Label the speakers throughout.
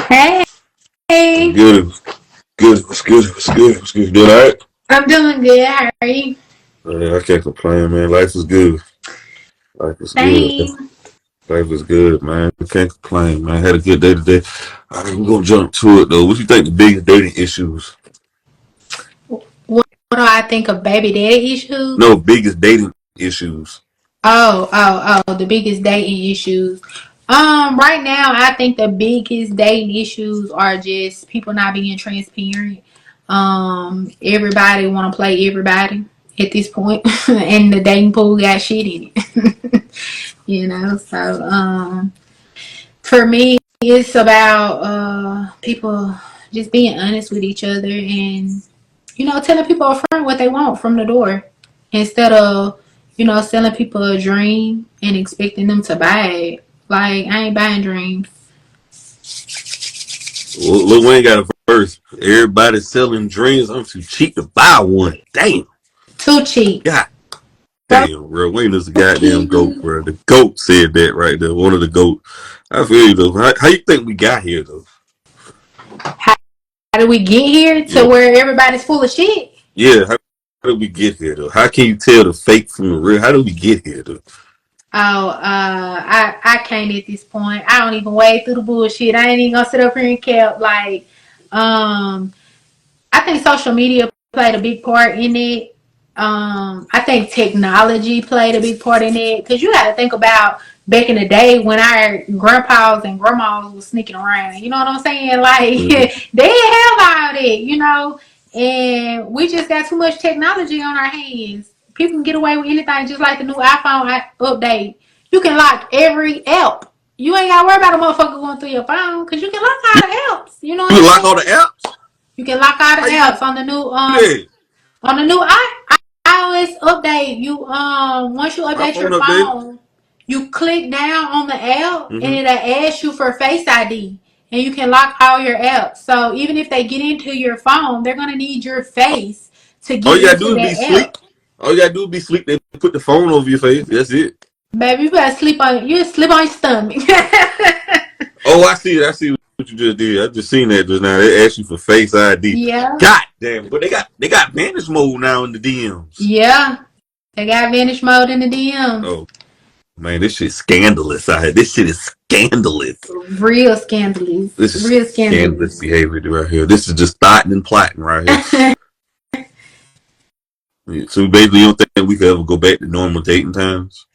Speaker 1: Hey,
Speaker 2: What's good? What's good? You doing alright?
Speaker 1: I'm doing good. How are you?
Speaker 2: I can't complain, man. Life is good. Life is good.
Speaker 1: Same.
Speaker 2: Life is good, man. I can't complain, man. Had a good day today. Alright, we're gonna jump to it though. What you think the biggest dating issues?
Speaker 1: What do I think of baby daddy issues?
Speaker 2: No, biggest dating issues.
Speaker 1: The biggest dating issues. Right now, I think the biggest dating issues are just people not being transparent. Everybody want to play everybody at this point, and the dating pool got shit in it. So for me, it's about people just being honest with each other and telling people up front what they want from the door instead of, selling people a dream and expecting them to buy it. Like, I ain't buying dreams.
Speaker 2: Lil Wayne got a verse. Everybody selling dreams. I'm too cheap to buy one. Damn.
Speaker 1: Too cheap.
Speaker 2: God
Speaker 1: So
Speaker 2: damn, bro. Wayne is a goddamn goat,
Speaker 1: cheap.
Speaker 2: bro. The goat said that right there. One of the goat. I feel you though. How you think we got here though?
Speaker 1: How did we get here to
Speaker 2: Yeah.
Speaker 1: where everybody's full of shit?
Speaker 2: Yeah, how did we get here though? How can you tell the fake from the real? How did we get here though?
Speaker 1: I can't at this point. I don't even wade through the bullshit. I ain't even gonna sit up here and cap like, I think social media played a big part in it. I think technology played a big part in it because you got to think about back in the day when our grandpas and grandmas was sneaking around. You know what I'm saying? Like
Speaker 2: Mm-hmm.
Speaker 1: they didn't have all that, and we just got too much technology on our hands. People can get away with anything, just like the new iPhone update. You can lock every app. You ain't got to worry about a motherfucker going through your phone because you can lock all
Speaker 2: You,
Speaker 1: the apps. You know what
Speaker 2: you
Speaker 1: I'm
Speaker 2: lock all
Speaker 1: saying?
Speaker 2: the apps?
Speaker 1: You can lock all
Speaker 2: How
Speaker 1: the
Speaker 2: you do
Speaker 1: apps on the new
Speaker 2: that?
Speaker 1: iOS update. You once you
Speaker 2: My
Speaker 1: update
Speaker 2: phone
Speaker 1: your
Speaker 2: updated.
Speaker 1: phone, you click down on the app and
Speaker 2: Mm-hmm.
Speaker 1: it'll ask you for Face ID, and you can lock all your apps. So even if they get into your phone, they're gonna need your face to
Speaker 2: All
Speaker 1: get
Speaker 2: you gotta
Speaker 1: into
Speaker 2: do is be
Speaker 1: that
Speaker 2: sleep.
Speaker 1: app.
Speaker 2: All you gotta do is be sleep. They put the phone over your face. That's it.
Speaker 1: Baby, you sleep on your stomach.
Speaker 2: Oh, I see it. I see what you just did. I just seen that just now. They asked you for Face ID.
Speaker 1: Yeah,
Speaker 2: God damn! But they got vanish mode now in the DMs.
Speaker 1: yeah. They got vanish mode in the DMs.
Speaker 2: Oh man, this shit's scandalous out here. This shit is scandalous.
Speaker 1: Real scandalous.
Speaker 2: This is
Speaker 1: Real
Speaker 2: scandalous
Speaker 1: scandalous.
Speaker 2: behavior right here. This is just thought and plotting right here. Yeah, so basically, you don't think we could ever go back to normal dating times?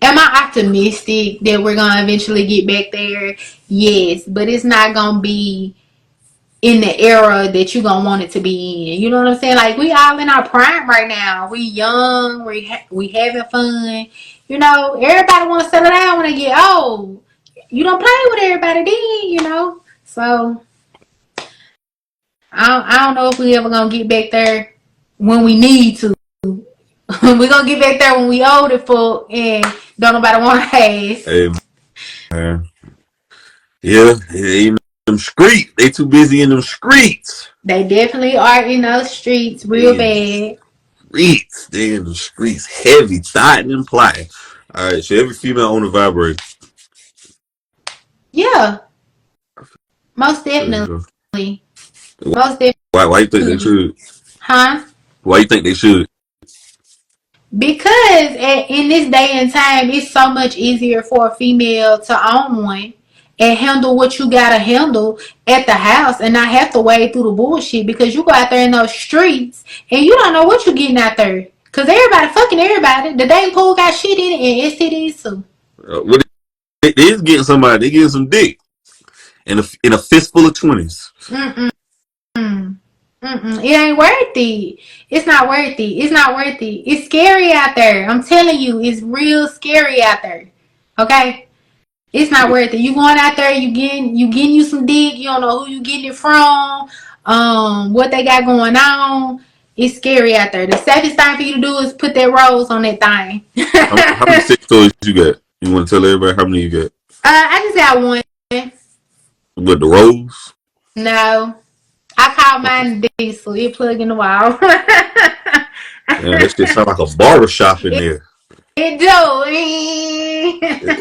Speaker 1: Am I optimistic that we're gonna eventually get back there? Yes, but it's not gonna be in the era that you're gonna want it to be in. You know what I'm saying? Like we all in our prime right now. We young. We having fun. Everybody want to settle down when they get old. You don't play with everybody then. So I don't know if we ever gonna get back there when we need to. We're gonna get back there when we older folk and don't nobody want to ask.
Speaker 2: Hey man, yeah, in them streets, they too busy in them streets.
Speaker 1: They definitely are in those streets real
Speaker 2: They in the
Speaker 1: bad.
Speaker 2: streets. They in the streets, heavy, thotting and plotting. All right, so every female on the vibrator.
Speaker 1: Yeah, most
Speaker 2: Why?
Speaker 1: definitely. Most
Speaker 2: Why you think they
Speaker 1: definitely.
Speaker 2: should?
Speaker 1: Huh?
Speaker 2: Why you think they should?
Speaker 1: Because in this day and time, it's so much easier for a female to own one and handle what you gotta handle at the house and not have to wade through the bullshit because you go out there in those streets and you don't know what you're getting out there. Cause everybody fucking everybody. The dating pool got shit in it and STDs too.
Speaker 2: What they is getting somebody? They getting some dick in a fistful of 20s.
Speaker 1: Mm-mm. It ain't worth it. It's not worth it. It's not worth it. It's scary out there. I'm telling you, it's real scary out there. Okay? It's not worth it. You going out there, you getting you some dick, you don't know who you getting it from, what they got going on. It's scary out there. The safest thing for you to do is put that rose on that thing.
Speaker 2: How many sex toys you got? You want to tell everybody how many you got?
Speaker 1: I just got one.
Speaker 2: With the rose?
Speaker 1: No. I call mine diesel. It plug in the wall.
Speaker 2: Yeah, that shit sound like a barber shop in
Speaker 1: it,
Speaker 2: there.
Speaker 1: it do.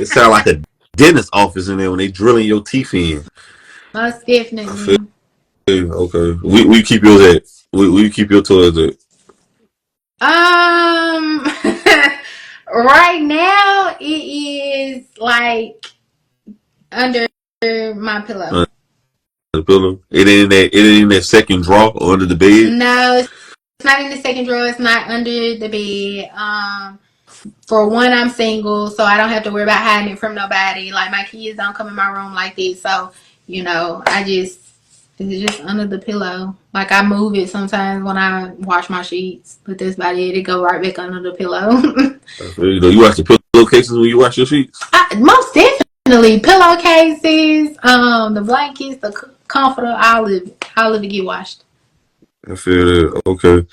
Speaker 2: It sound like a dentist office in there when they drilling your teeth in.
Speaker 1: Most
Speaker 2: I feel
Speaker 1: definitely.
Speaker 2: you. Okay. We keep yours at. We keep your toys at.
Speaker 1: Um, right now it is like under my pillow.
Speaker 2: Under the pillow. It ain't in that. It ain't in that second drawer or under the bed.
Speaker 1: No, it's not in the second drawer. It's not under the bed. For one, I'm single, so I don't have to worry about hiding it from nobody. Like my kids don't come in my room like this, so it's just under the pillow. Like I move it sometimes when I wash my sheets, but that's about it. It go right back under the pillow.
Speaker 2: I feel you. Though. You wash the pillowcases when you wash your sheets.
Speaker 1: Most definitely, pillowcases, the blankets, the comforter, all of it get washed.
Speaker 2: I feel that. Okay.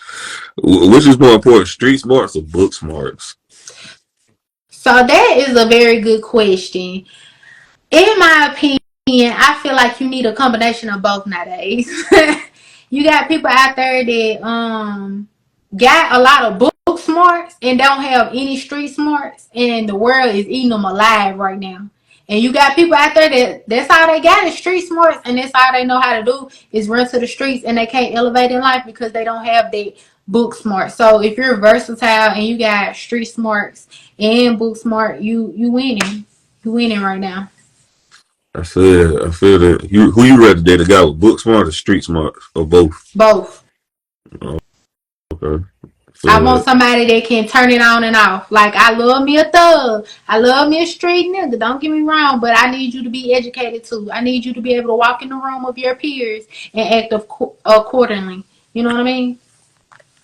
Speaker 2: Which is more important, street smarts or book smarts?
Speaker 1: So that is a very good question. In my opinion, I feel like you need a combination of both nowadays. You got people out there that got a lot of book smarts and don't have any street smarts, and the world is eating them alive right now. And you got people out there that's all they got is street smarts, and that's all they know how to do is run to the streets, and they can't elevate in life because they don't have that book smart. So if you're versatile and you got street smarts and book smart, you winning. You winning right now.
Speaker 2: I feel that. Who you rather date, a guy with book smart or street smart or both?
Speaker 1: Both.
Speaker 2: Oh, okay. I
Speaker 1: I
Speaker 2: feel
Speaker 1: want
Speaker 2: that.
Speaker 1: somebody that can turn it on and off. Like I love me a thug. I love me a street nigga. Don't get me wrong, but I need you to be educated too. I need you to be able to walk in the room of your peers and act accordingly. You know what I mean?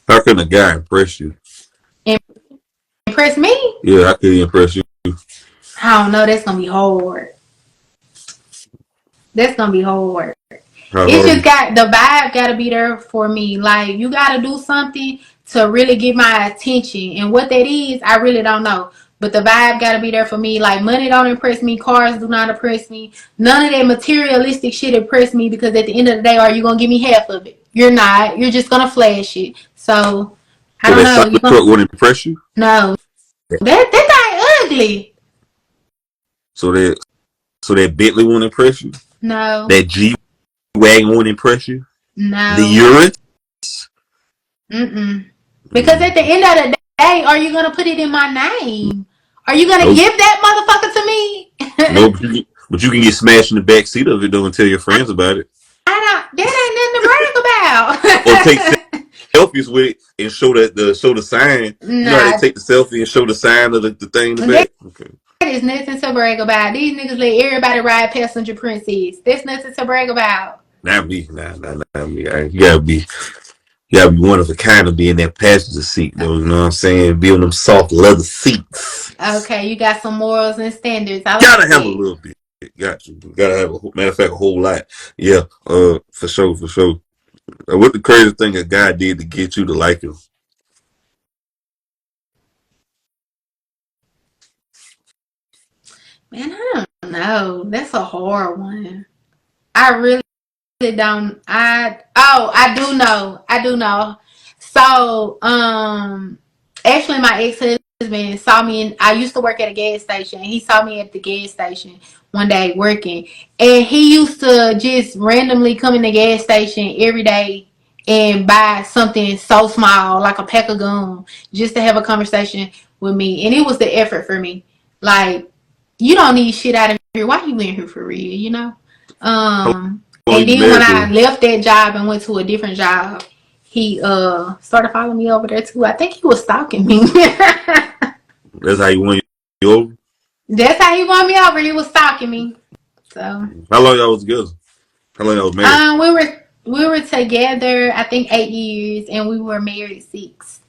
Speaker 2: How can a guy impress you?
Speaker 1: And impress me?
Speaker 2: Yeah, how can he impress you?
Speaker 1: I don't know. That's gonna be hard. That's gonna be hard.
Speaker 2: How
Speaker 1: It's just
Speaker 2: hard?
Speaker 1: got the vibe got to be there for me. Like you got to do something to really get my attention, and what that is, I really don't know. But the vibe got to be there for me. Like money don't impress me, cars do not impress me, none of that materialistic shit impress me. Because at the end of the day, are you gonna give me half of it? You're not. You're just gonna flash it. So I
Speaker 2: So
Speaker 1: don't
Speaker 2: that
Speaker 1: know. You
Speaker 2: cyber
Speaker 1: gonna
Speaker 2: truck would impress you?
Speaker 1: no that thing ugly.
Speaker 2: So that so that Bentley won't impress you?
Speaker 1: No,
Speaker 2: That G Wagon won't impress you? The
Speaker 1: no.
Speaker 2: Urus?
Speaker 1: Mm-mm. Because at the end of the day, are you gonna put it in my name? Are you gonna
Speaker 2: Nope.
Speaker 1: give that motherfucker to me?
Speaker 2: No, but you can get smashed in the back seat of it though and tell your friends about it.
Speaker 1: I don't. That
Speaker 2: Or
Speaker 1: ain't
Speaker 2: take
Speaker 1: nothing to brag about.
Speaker 2: selfies with it and show the sign. You know how they
Speaker 1: Nah,
Speaker 2: take the selfie and show the sign of the thing in the
Speaker 1: that
Speaker 2: back? Okay.
Speaker 1: is nothing to brag about. These niggas let everybody ride passenger princess. That's nothing to brag about.
Speaker 2: Not me. Not me. You gotta be one of a kind to be in that passenger seat though, you know what I'm saying? Be on them soft leather seats.
Speaker 1: Okay, you got some morals and standards. I
Speaker 2: Gotta
Speaker 1: like
Speaker 2: have a
Speaker 1: that.
Speaker 2: little bit. Got you. Gotta have matter of fact a whole lot. Yeah, for sure, for sure. What the crazy thing a guy did to get you to like him?
Speaker 1: Man, I don't know. That's a hard one. I really don't. I do know. I do know. So actually my ex-husband saw me in I used to work at a gas station. He saw me at the gas station one day working. And he used to just randomly come in the gas station every day and buy something so small, like a pack of gum, just to have a conversation with me. And it was the effort for me. Like, you don't need shit out of here. Why you in here for real, you know?
Speaker 2: How
Speaker 1: Um
Speaker 2: long
Speaker 1: and
Speaker 2: you been
Speaker 1: then when
Speaker 2: married
Speaker 1: I
Speaker 2: to?
Speaker 1: left that job and went to a different job, he started following me over there too. I think he was stalking me.
Speaker 2: That's how you won you over?
Speaker 1: That's how he won me over. He was stalking me. So
Speaker 2: How long y'all was together? How long y'all was married?
Speaker 1: we were together I think 8 years and we were married 6.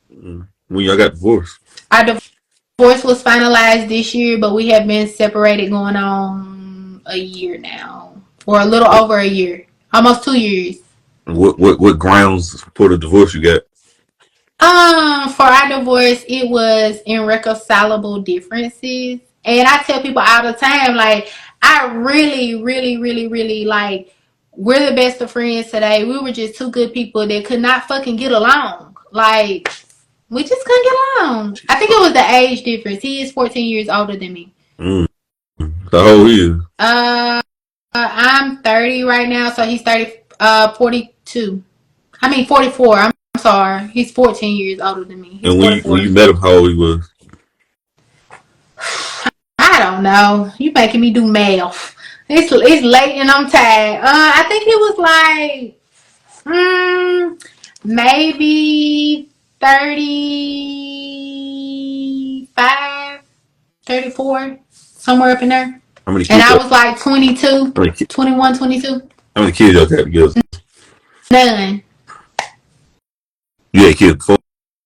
Speaker 2: When y'all got divorced?
Speaker 1: Our divorce was finalized this year, but we have been separated going on a year now. Or a little over a year. Almost 2 years.
Speaker 2: What grounds for the divorce you got?
Speaker 1: For our divorce, it was irreconcilable differences. And I tell people all the time, like, I really, really, really, really like we're the best of friends today. We were just two good people that could not fucking get along. Like, we just couldn't get along. I think it was the age difference. He is 14 years older than me.
Speaker 2: Mm. The whole year.
Speaker 1: I'm 30 right now, so he's 42. I mean 44. I'm sorry. He's 14 years older than me. He's
Speaker 2: And when
Speaker 1: 44.
Speaker 2: you met him, how old he was?
Speaker 1: I don't know. You making me do math. It's late and I'm tired. I think he was like maybe 35, 34, somewhere up in there.
Speaker 2: How many
Speaker 1: And
Speaker 2: kids?
Speaker 1: I was like 22,
Speaker 2: How many,
Speaker 1: 21, 22.
Speaker 2: how many kids y'all got together?
Speaker 1: None.
Speaker 2: You had kids before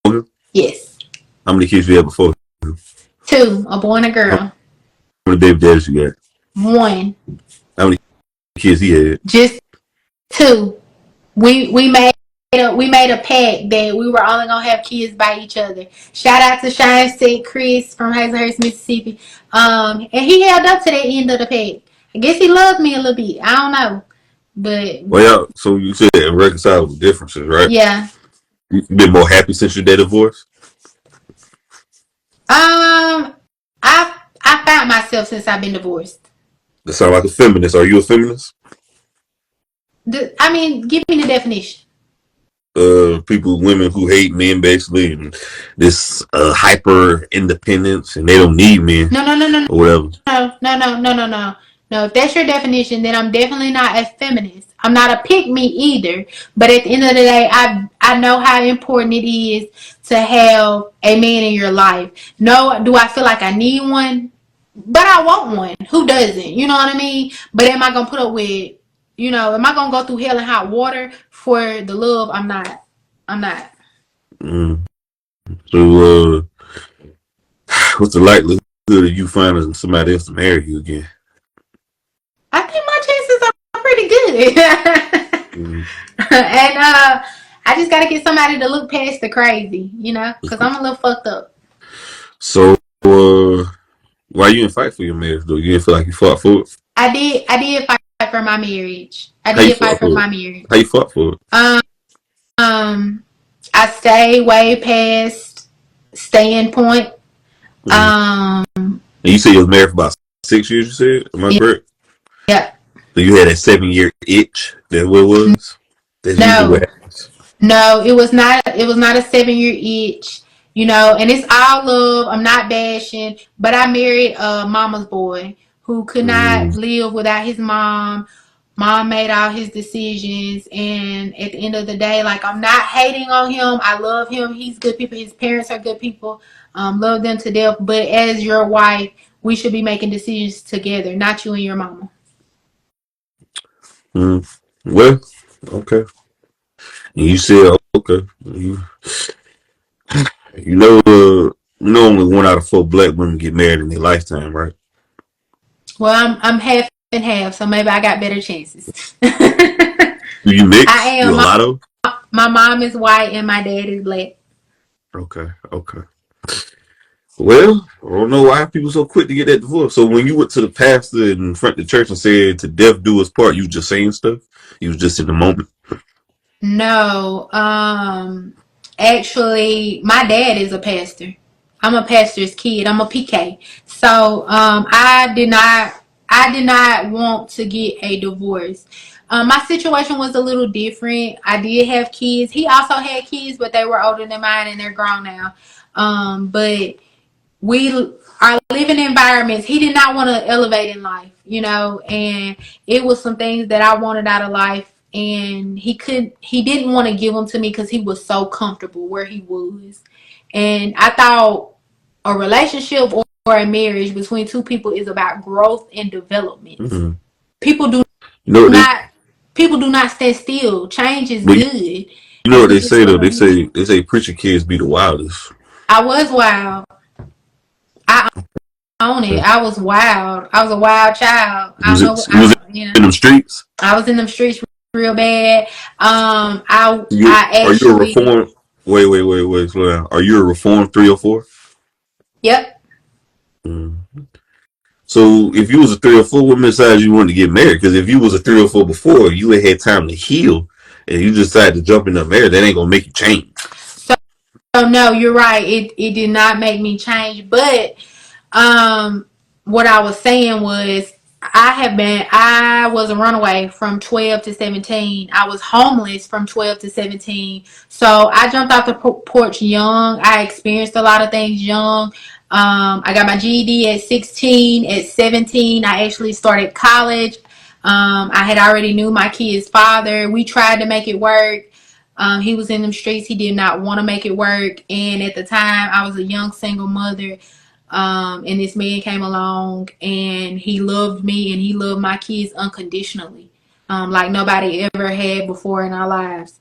Speaker 2: him?
Speaker 1: Yes.
Speaker 2: How many kids you had before?
Speaker 1: 2, a boy and a
Speaker 2: How
Speaker 1: girl.
Speaker 2: many baby daddies you got?
Speaker 1: 1.
Speaker 2: How many kids he had?
Speaker 1: Just 2. We made a pact that we were only gonna have kids by each other. Shout out to Shine State Chris from Hazelhurst, Mississippi. And he held up to that end of the pact. I guess he loved me a little bit. I don't know, but
Speaker 2: Well, yeah. So you said reconcile the differences, right?
Speaker 1: yeah.
Speaker 2: You been more happy since your day divorce?
Speaker 1: I found myself since I've been divorced.
Speaker 2: That sound like a feminist. Are you a feminist?
Speaker 1: I mean, give me the definition.
Speaker 2: People, women who hate men, basically, and this hyper independence, and they don't need men
Speaker 1: No, no, no, no,
Speaker 2: or whatever.
Speaker 1: no. No, if that's your definition, then I'm definitely not a feminist. I'm not a pick me either. But at the end of the day, I know how important it is to have a man in your life. No, do I feel like I need one? But I want one. Who doesn't? You know what I mean? But am I gonna put up with, am I gonna go through hell and hot water for the love? I'm not. I'm not.
Speaker 2: Mm. So, what's the likelihood of you finding somebody else to marry you again?
Speaker 1: I think my chances are pretty good.
Speaker 2: Mm.
Speaker 1: And I just gotta get somebody to look past the crazy, because I'm a little fucked up.
Speaker 2: So, why you didn't fight for your marriage though? You didn't feel like you fought for it?
Speaker 1: I did fight for my marriage. I
Speaker 2: How you
Speaker 1: did fight
Speaker 2: fought
Speaker 1: for
Speaker 2: for it?
Speaker 1: my marriage.
Speaker 2: How you fought for it?
Speaker 1: Um, I stayed way past staying point.
Speaker 2: Mm. And you said you was married for about 6 years. You said, am I correct?
Speaker 1: Yeah.
Speaker 2: So you had that 7 year itch. That what it was? That's usually what
Speaker 1: No,
Speaker 2: happens.
Speaker 1: no, it was not. It was not a 7-year itch. And it's all love. I'm not bashing, but I married a mama's boy who could not
Speaker 2: Mm.
Speaker 1: live without his mom. Mom made all his decisions, and at the end of the day, like, I'm not hating on him. I love him. He's good people. His parents are good people. Love them to death. But as your wife, we should be making decisions together, not you and your mama.
Speaker 2: Mm. Well, okay. And you said okay. You know, only 1 out of 4 black women get married in their lifetime, right?
Speaker 1: Well, I'm half and half, so maybe I got better chances. I
Speaker 2: Do you mix? You
Speaker 1: am.
Speaker 2: a lotto?
Speaker 1: My mom is white and my dad is black.
Speaker 2: Okay, okay. Well, I don't know why people so quick to get that divorce. So when you went to the pastor in front of the church and said to death do his part, you was just saying stuff. You was just in the moment.
Speaker 1: No, actually, my dad is a pastor. I'm a pastor's kid. I'm a PK. So, I did not want to get a divorce. My situation was a little different. I did have kids. He also had kids, but they were older than mine and they're grown now. But we are living environments. He did not want to elevate in life, and it was some things that I wanted out of life, and he didn't want to give them to me because he was so comfortable where he was. And I thought a relationship or a marriage between two people is about growth and development.
Speaker 2: Mm-hmm.
Speaker 1: People do
Speaker 2: You know what they?
Speaker 1: not people do not stand still. Change is
Speaker 2: But
Speaker 1: good.
Speaker 2: you know
Speaker 1: And
Speaker 2: what
Speaker 1: we
Speaker 2: they
Speaker 1: just
Speaker 2: say though.
Speaker 1: wasn't ready.
Speaker 2: They say preacher kids be the wildest.
Speaker 1: I was wild. I own it.
Speaker 2: Okay.
Speaker 1: I was wild. I was a wild child.
Speaker 2: You
Speaker 1: I
Speaker 2: was,
Speaker 1: don't know.
Speaker 2: you was
Speaker 1: You know.
Speaker 2: in them streets.
Speaker 1: I was in them streets real bad.
Speaker 2: You
Speaker 1: I
Speaker 2: are you a
Speaker 1: actually.
Speaker 2: reformed? Wait, slow down. Are you a reformed 304?
Speaker 1: Yep.
Speaker 2: Mm. So if you was a 304, what message you wanted to get married? Because if you was a 304 before, you had time to heal, and you decided to jump in the marriage, that ain't gonna make you change.
Speaker 1: So no, you're right. It did not make me change, but um what I was saying was I was a runaway from 12 to 17. I was homeless from 12 to 17. So I jumped off the porch young. I experienced a lot of things young. I got my GED at 16. At 17, I actually started college. I had already knew my kid's father. We tried to make it work. He was in them streets. He did not want to make it work. And at the time, I was a young single mother. And this man came along and he loved me and he loved my kids unconditionally, like nobody ever had before in our lives.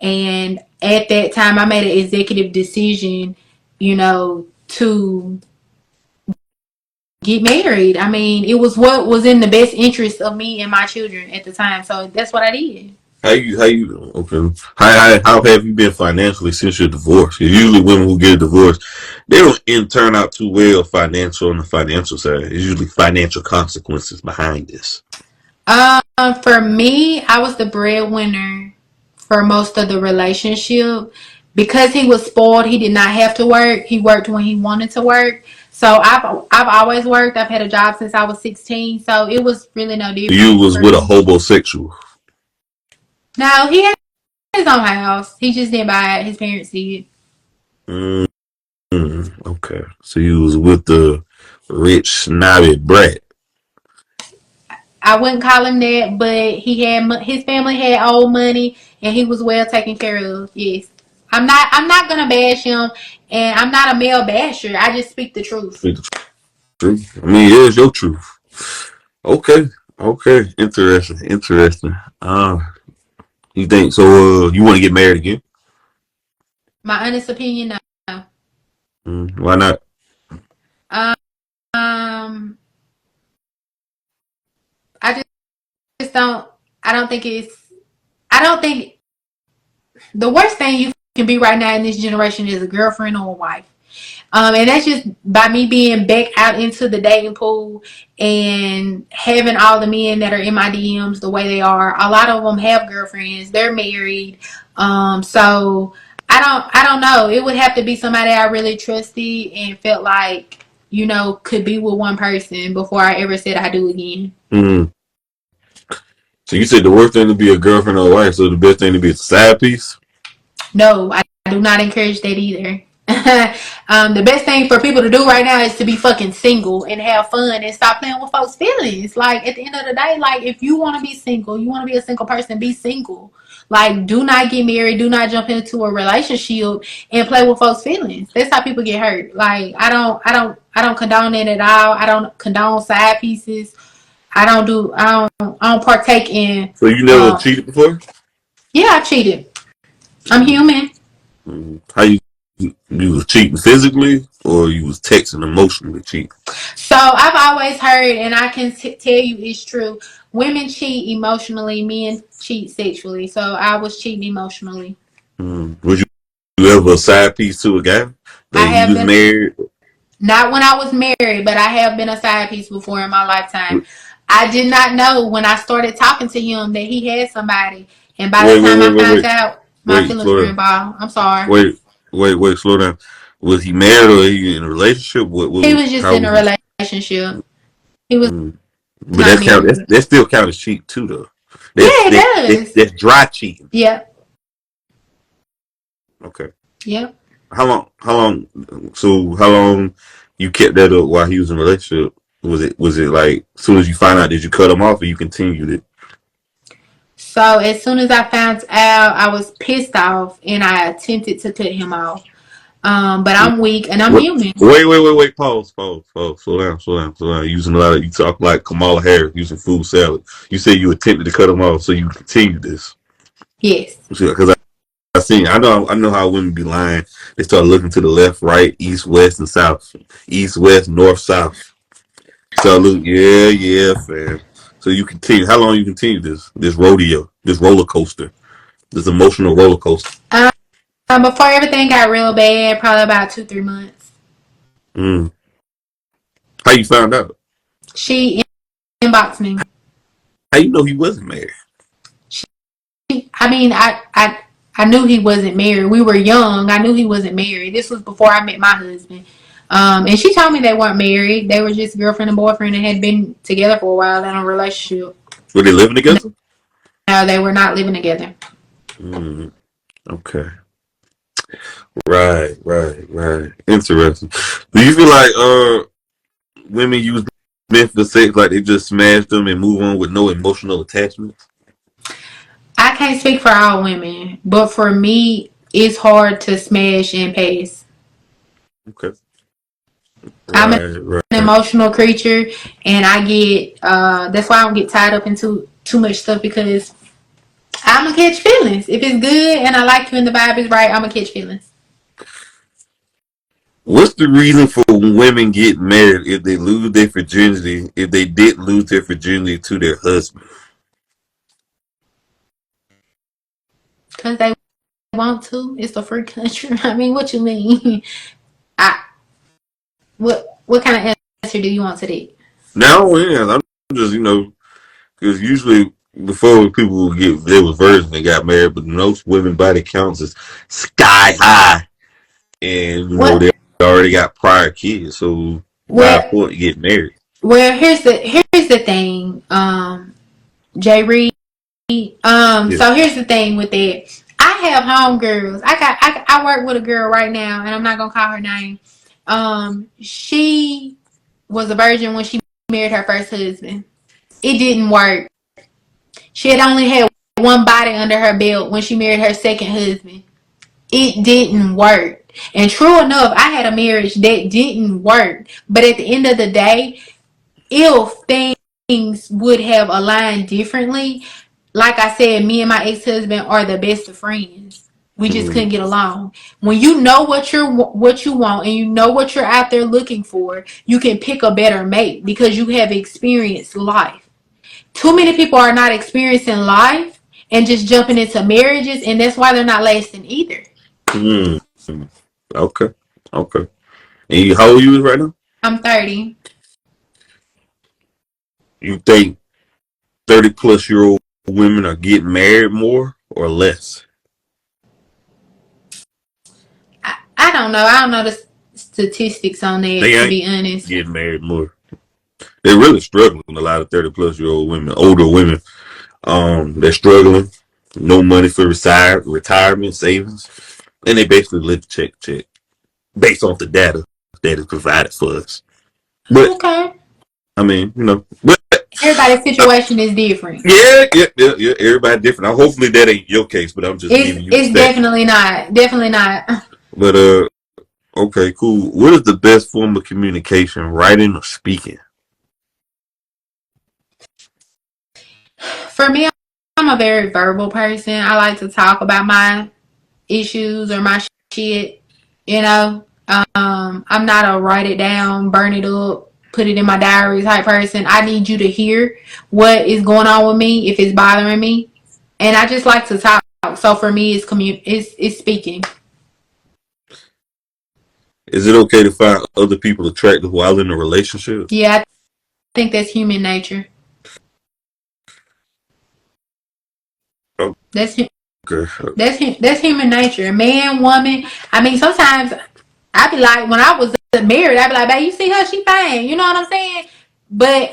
Speaker 1: And at that time, I made an executive decision, to get married. I mean, it was what was in the best interest of me and my children at the time. So that's what I did.
Speaker 2: How you okay? How have you been financially since your divorce? 'Cause usually women who get a divorce, they don't turn out too well financial on the financial side. It's usually financial consequences behind this.
Speaker 1: For me, I was the breadwinner for most of the relationship. Because he was spoiled, he did not have to work. He worked when he wanted to work. So I've always worked. I've had a job since I was 16. So it was really no
Speaker 2: You
Speaker 1: different
Speaker 2: was
Speaker 1: for
Speaker 2: with a
Speaker 1: me.
Speaker 2: homosexual.
Speaker 1: No, he had his own house. He just didn't buy it. His parents did.
Speaker 2: Mm, okay, so you was with the rich snobby brat.
Speaker 1: I wouldn't call him that, but his family had old money and he was well taken care of. Yes. I'm not gonna bash him, and I'm not a male basher. I just speak the truth.
Speaker 2: Speak the truth. I mean, yeah, it's your truth. Okay, okay, interesting. You think so? You want to get married again?
Speaker 1: My honest opinion, no.
Speaker 2: Why not?
Speaker 1: Um, I just don't. I don't think it's. I don't think the worst thing you can be right now in this generation is a girlfriend or a wife. And that's just by me being back out into the dating pool and having all the men that are in my DMs the way they are. A lot of them have girlfriends. They're married. So I don't know. It would have to be somebody I really trusted and felt like, could be with one person before I ever said I do again.
Speaker 2: Mm. So you said the worst thing to be a girlfriend or a wife. So the best thing to be a side piece.
Speaker 1: No, I do not encourage that either. The best thing for people to do right now is to be fucking single and have fun and stop playing with folks' feelings. Like at the end of the day, like if you want to be single, you want to be a single person, be single. Like do not get married, do not jump into a relationship and play with folks' feelings. That's how people get hurt. Like I don't condone it at all. I don't condone side pieces. I don't partake in.
Speaker 2: So you never
Speaker 1: um
Speaker 2: cheated before?
Speaker 1: yeah, I cheated. I'm human.
Speaker 2: How you was cheating physically or you was texting emotionally cheating?
Speaker 1: So I've always heard, and I can tell you it's true. Women cheat emotionally, men cheat sexually. So I was cheating emotionally.
Speaker 2: Would you ever a side piece to a guy
Speaker 1: I
Speaker 2: that he
Speaker 1: have
Speaker 2: was
Speaker 1: been,
Speaker 2: married?
Speaker 1: not when I was married, but I have been a side piece before in my lifetime.
Speaker 2: Wait,
Speaker 1: I did not know when I started talking to him that he had somebody, and by the
Speaker 2: wait,
Speaker 1: time I
Speaker 2: wait,
Speaker 1: found
Speaker 2: wait,
Speaker 1: out, my
Speaker 2: wait,
Speaker 1: feelings
Speaker 2: slow
Speaker 1: were
Speaker 2: down.
Speaker 1: involved. I'm sorry.
Speaker 2: Wait, wait, slow down. Was he married or he in a relationship?
Speaker 1: He was just
Speaker 2: How
Speaker 1: in a
Speaker 2: was he?
Speaker 1: relationship. He was
Speaker 2: Mm. But
Speaker 1: not
Speaker 2: that's count.
Speaker 1: married.
Speaker 2: That still count as cheating too, though.
Speaker 1: Yeah,
Speaker 2: That's
Speaker 1: it
Speaker 2: that, that
Speaker 1: does.
Speaker 2: that's dry cheating.
Speaker 1: Yep.
Speaker 2: Okay.
Speaker 1: Yep.
Speaker 2: How long? How long? So how long you kept that up while he was in a relationship? Was it like as soon as you find out did you cut him off or you continued it?
Speaker 1: So as soon as I found out, I was pissed off and I attempted to cut him off. But I'm weak and I'm
Speaker 2: What?
Speaker 1: human.
Speaker 2: Wait. Pause. Slow down. Using a lot of you talk like Kamala Harris using food salad. You say you attempted to cut him off, so you continued this.
Speaker 1: Yes.
Speaker 2: Because I know how women be lying. They start looking to the left, right, east, west, and south. East, west, north, south. So look, yeah, fam. So you continue. How long you continue this rodeo, this roller coaster, this emotional roller coaster?
Speaker 1: Before everything got real bad, probably about 2-3 months.
Speaker 2: Mm. How you found out?
Speaker 1: She inboxed me.
Speaker 2: How you know he wasn't married?
Speaker 1: She, I mean, I knew he wasn't married. We were young. I knew he wasn't married. This was before I met my husband. And she told me they weren't married. They were just girlfriend and boyfriend and had been together for a while in a relationship.
Speaker 2: Were they living together?
Speaker 1: No, they were not living together.
Speaker 2: Mm, okay. Right. Interesting. Do you feel like women use men for sex like they just smash them and move on with no emotional attachment?
Speaker 1: I can't speak for all women, but for me, it's hard to smash and pass.
Speaker 2: Okay.
Speaker 1: I'm an
Speaker 2: Right.
Speaker 1: emotional creature, and I get that's why I don't get tied up into too much stuff because I'm gonna catch feelings. If it's good and I like you and the vibe is right, I'm gonna catch feelings.
Speaker 2: What's the reason for women get married if they lose their virginity, if they did lose their virginity to their husband?
Speaker 1: Because they want to. It's a free country. I mean, what you mean? I what kind of answer do you want to that?
Speaker 2: Now, yeah, I'm just, because usually before people would get, they was virgins and got married, but most women body counts is sky high. And,
Speaker 1: What?
Speaker 2: they already got prior kids. So why
Speaker 1: Well,
Speaker 2: afford to get married?
Speaker 1: well, here's the thing, Jay Reed.
Speaker 2: Yeah.
Speaker 1: So here's the thing with that. I have homegirls. I work with a girl right now, and I'm not gonna call her name. She was a virgin when she married her first husband. It didn't work. She had only had one body under her belt when she married her second husband. It didn't work. And true enough, I had a marriage that didn't work. But at the end of the day, if things would have aligned differently, like I said, me and my ex-husband are the best of friends. We just
Speaker 2: Mm-hmm.
Speaker 1: couldn't get along. When you know what you want and you know what you're out there looking for, you can pick a better mate because you have experienced life. Too many people are not experiencing life and just jumping into marriages, and that's why they're not lasting either.
Speaker 2: Mm-hmm. Okay. Okay. And how old you is right now?
Speaker 1: I'm 30.
Speaker 2: You think 30-plus-year-old women are getting married more or less?
Speaker 1: I don't know. I don't know the statistics on that,
Speaker 2: They
Speaker 1: to
Speaker 2: ain't
Speaker 1: be honest.
Speaker 2: getting married more. They're really struggling. A lot of 30-plus-year-old women, older women, they're struggling. No money for retirement savings, and they basically live check to check based off the data that is provided for us. But
Speaker 1: Okay.
Speaker 2: I mean, but
Speaker 1: Everybody's
Speaker 2: uh,
Speaker 1: situation is different.
Speaker 2: yeah. Everybody different. Now, hopefully that ain't your case, but I'm just
Speaker 1: It's
Speaker 2: giving you the
Speaker 1: it's
Speaker 2: stats.
Speaker 1: definitely not. Definitely not.
Speaker 2: But okay, cool. What is the best form of communication? Writing or speaking?
Speaker 1: For me, I'm a very verbal person. I like to talk about my issues or my shit. You know, I'm not a write it down, burn it up, put it in my diary type person. I need you to hear what is going on with me if it's bothering me, and I just like to talk. So for me, it's speaking.
Speaker 2: Is it okay to find other people attractive while in a relationship?
Speaker 1: Yeah, I think that's human nature. That's
Speaker 2: Okay.
Speaker 1: that's human nature. Man, woman. I mean, sometimes I be like, when I was married, I be like, babe, you see her? She fine. You know what I'm saying? But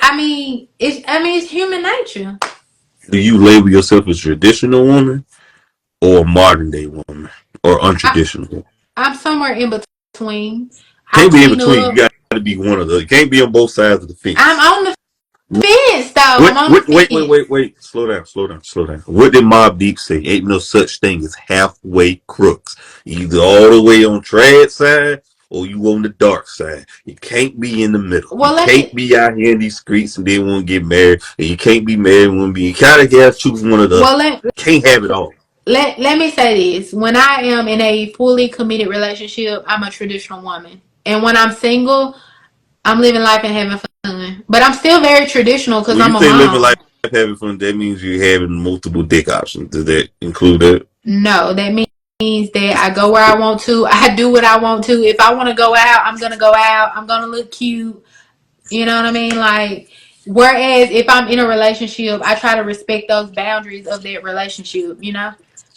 Speaker 1: it's human nature.
Speaker 2: Do you label yourself as a traditional woman or a modern day woman or
Speaker 1: I,
Speaker 2: untraditional?
Speaker 1: I'm somewhere in between. I
Speaker 2: Can't be in
Speaker 1: clean
Speaker 2: between. You
Speaker 1: up.
Speaker 2: got to be one of the. You can't be on both sides of the
Speaker 1: I'm
Speaker 2: fence.
Speaker 1: on the fence, though. I'm
Speaker 2: Wait,
Speaker 1: on
Speaker 2: wait,
Speaker 1: the
Speaker 2: wait, wait,
Speaker 1: fence.
Speaker 2: wait, wait. Slow down. What did Mob Deep say? Ain't no such thing as halfway crooks. You either all the way on trad side or you on the dark side. You can't be in the middle. You
Speaker 1: Well, let
Speaker 2: can't
Speaker 1: me
Speaker 2: be out here in these streets and then want to get married. And you can't be married and want to be. You kind of got to choose one or the other.
Speaker 1: well let
Speaker 2: Can't have it all.
Speaker 1: let me say this. When I am in a fully committed relationship, I'm a traditional woman, and when I'm single, I'm living life and having fun. But I'm still very traditional because
Speaker 2: When you
Speaker 1: I'm a
Speaker 2: say living life
Speaker 1: mom.
Speaker 2: having fun, that means you're having multiple dick options. Does that include that?
Speaker 1: No, that means that I go where I want to. I do what I want to. If I want to go out, I'm gonna go out. I'm gonna look cute. You know what I mean? Like, whereas if I'm in a relationship, I try to respect those boundaries of that relationship.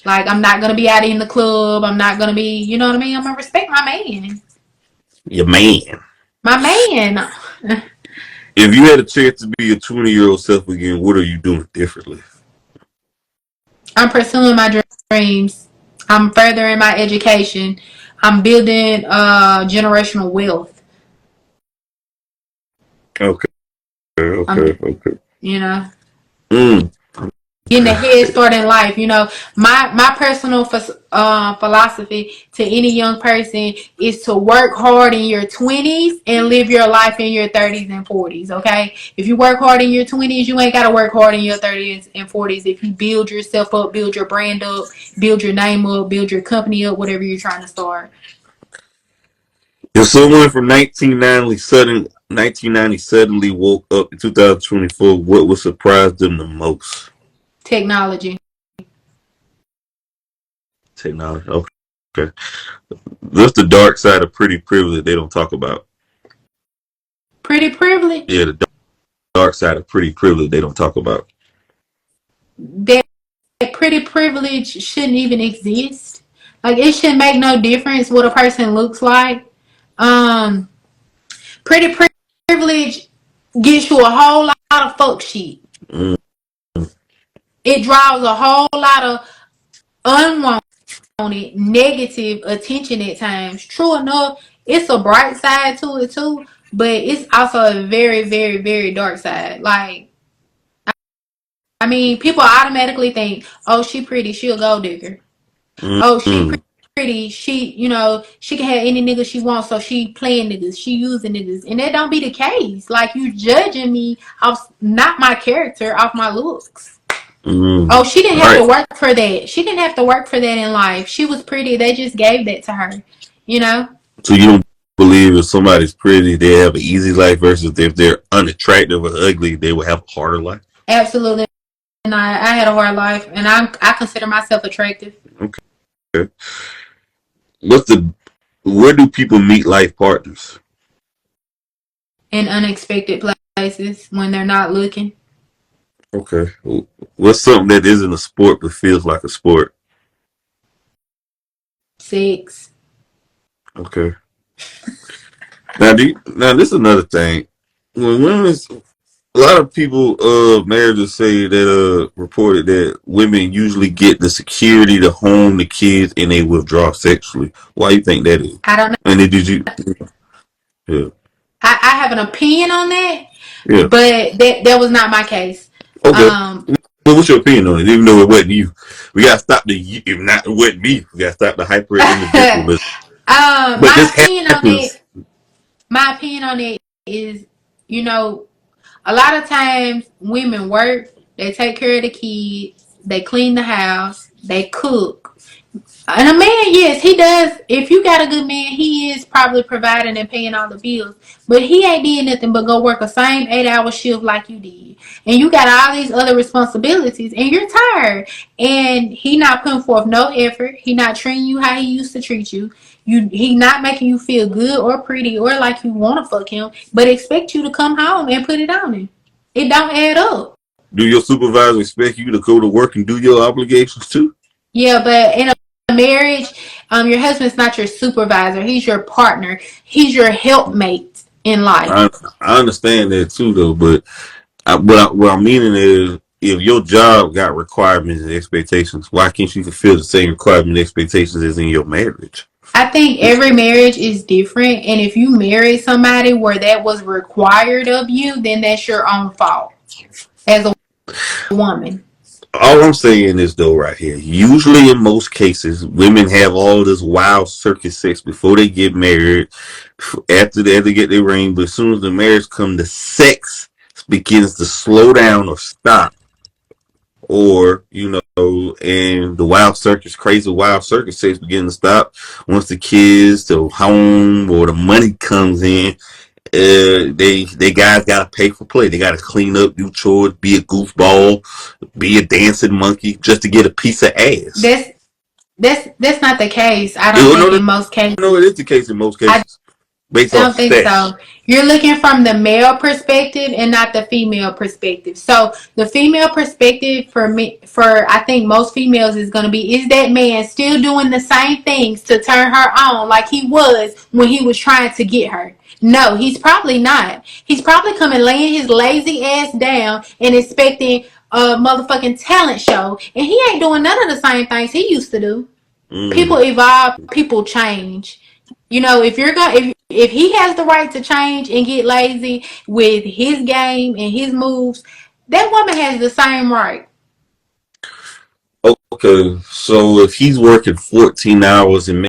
Speaker 1: Like I'm not gonna be out in the club. I'm not gonna be. You know what I mean? I'm gonna respect my man.
Speaker 2: Your man.
Speaker 1: My man.
Speaker 2: If you had a chance to be your 20-year-old self again, what are you doing differently?
Speaker 1: I'm pursuing my dreams. I'm furthering my education. I'm building generational wealth.
Speaker 2: Okay,
Speaker 1: I'm,
Speaker 2: okay.
Speaker 1: you know,
Speaker 2: Mm,
Speaker 1: getting a head start in life. You know, my personal philosophy to any young person is to work hard in your 20s and live your life in your 30s and 40s. Okay, if you work hard in your 20s, you ain't got to work hard in your 30s and 40s. If you build yourself up, build your brand up, build your name up, build your company up, whatever you're trying to start.
Speaker 2: if someone from 1990 suddenly woke up in 2024, what would surprise them the most?
Speaker 1: Technology.
Speaker 2: Technology. Okay. That's the dark side of pretty privilege they don't talk about.
Speaker 1: Pretty privilege.
Speaker 2: Yeah, the dark side of pretty privilege they don't talk about.
Speaker 1: That pretty privilege shouldn't even exist. Like it should make no difference what a person looks like. Um, pretty privilege gets you a whole lot of fuck shit.
Speaker 2: Mm,
Speaker 1: It draws a whole lot of unwanted, negative attention at times. True enough, it's a bright side to it too, but it's also a very, very, very dark side. Like, I mean, people automatically think, "Oh, she pretty, she a gold digger.
Speaker 2: mm,
Speaker 1: Oh, she
Speaker 2: mm,
Speaker 1: pretty, she, you know, she can have any nigga she wants, so she playing niggas, she using niggas," and that don't be the case. Like you judging me off not my character, off my looks.
Speaker 2: mm.
Speaker 1: Oh, she didn't
Speaker 2: All
Speaker 1: have to
Speaker 2: right.
Speaker 1: work for that. She didn't have to work for that in life. She was pretty. They just gave that to her. You know?
Speaker 2: So you don't believe if somebody's pretty, they have an easy life versus if they're unattractive or ugly, they will have a harder life?
Speaker 1: Absolutely not. I had a hard life, and I consider myself attractive.
Speaker 2: Okay. What's the Where do people meet life partners?
Speaker 1: In unexpected places when they're not looking.
Speaker 2: Okay. What's something that isn't a sport but feels like a sport?
Speaker 1: Sex.
Speaker 2: Okay. Now this is another thing. When women's A lot of people, marriages say that, reported that women usually get the security to home the kids and they withdraw sexually. Why do you think that is?
Speaker 1: I don't know.
Speaker 2: And then did you? Yeah,
Speaker 1: I have an opinion on that,
Speaker 2: yeah.
Speaker 1: but that was not my case.
Speaker 2: Okay.
Speaker 1: Um,
Speaker 2: Well, what's your opinion on it? Even though it wasn't you, we gotta stop the. If not, it wasn't me. We gotta stop the hyper individualism. But
Speaker 1: my
Speaker 2: this
Speaker 1: opinion on
Speaker 2: happens.
Speaker 1: it, my opinion on it is, you know, a lot of times women work, they take care of the kids, they clean the house, they cook. And a man, yes, he does. If you got a good man, he is probably providing and paying all the bills. But he ain't did nothing but go work a same 8 hour shift like you did. And you got all these other responsibilities and you're tired. And he not putting forth no effort. He not treating you how he used to treat you. He not making you feel good or pretty or like you want to fuck him, but expect you to come home and put it on him. It don't add up.
Speaker 2: Do your supervisor expect you to go to work and do your obligations too?
Speaker 1: Yeah, but in a marriage, your husband's not your supervisor. He's your partner. He's your helpmate in life.
Speaker 2: I I understand that too, though. But what I'm meaning is, if your job got requirements and expectations, why can't you fulfill the same requirements and expectations as in your marriage?
Speaker 1: I think every marriage is different, and if you marry somebody where that was required of you, then that's your own fault as a woman.
Speaker 2: All I'm saying is, though, right here, usually in most cases, women have all this wild circus sex before they get married, after they get their ring, but as soon as the marriage comes, the sex begins to slow down or stop. Or, and the wild circus, crazy wild circus sex begin to stop once the kids, the home, or the money comes in. They guys gotta pay for play. They gotta clean up, do chores, be a goofball, be a dancing monkey, just to get a piece of ass.
Speaker 1: That's not the case. I don't
Speaker 2: No,
Speaker 1: think
Speaker 2: no,
Speaker 1: in most cases.
Speaker 2: no, it is the case in most
Speaker 1: I
Speaker 2: cases. based
Speaker 1: I
Speaker 2: off
Speaker 1: don't think
Speaker 2: stats.
Speaker 1: so. You're looking from the male perspective and not the female perspective. So the female perspective for me, for I think most females is going to be, is that man still doing the same things to turn her on like he was when he was trying to get her? No, he's probably not. He's probably coming laying his lazy ass down and expecting a motherfucking talent show, and he ain't doing none of the same things he used to do. People
Speaker 2: Mm.
Speaker 1: evolve, people change. You know, if you're gonna, if he has the right to change and get lazy with his game and his moves, that woman has the same right.
Speaker 2: Okay, so if he's working 14 hours and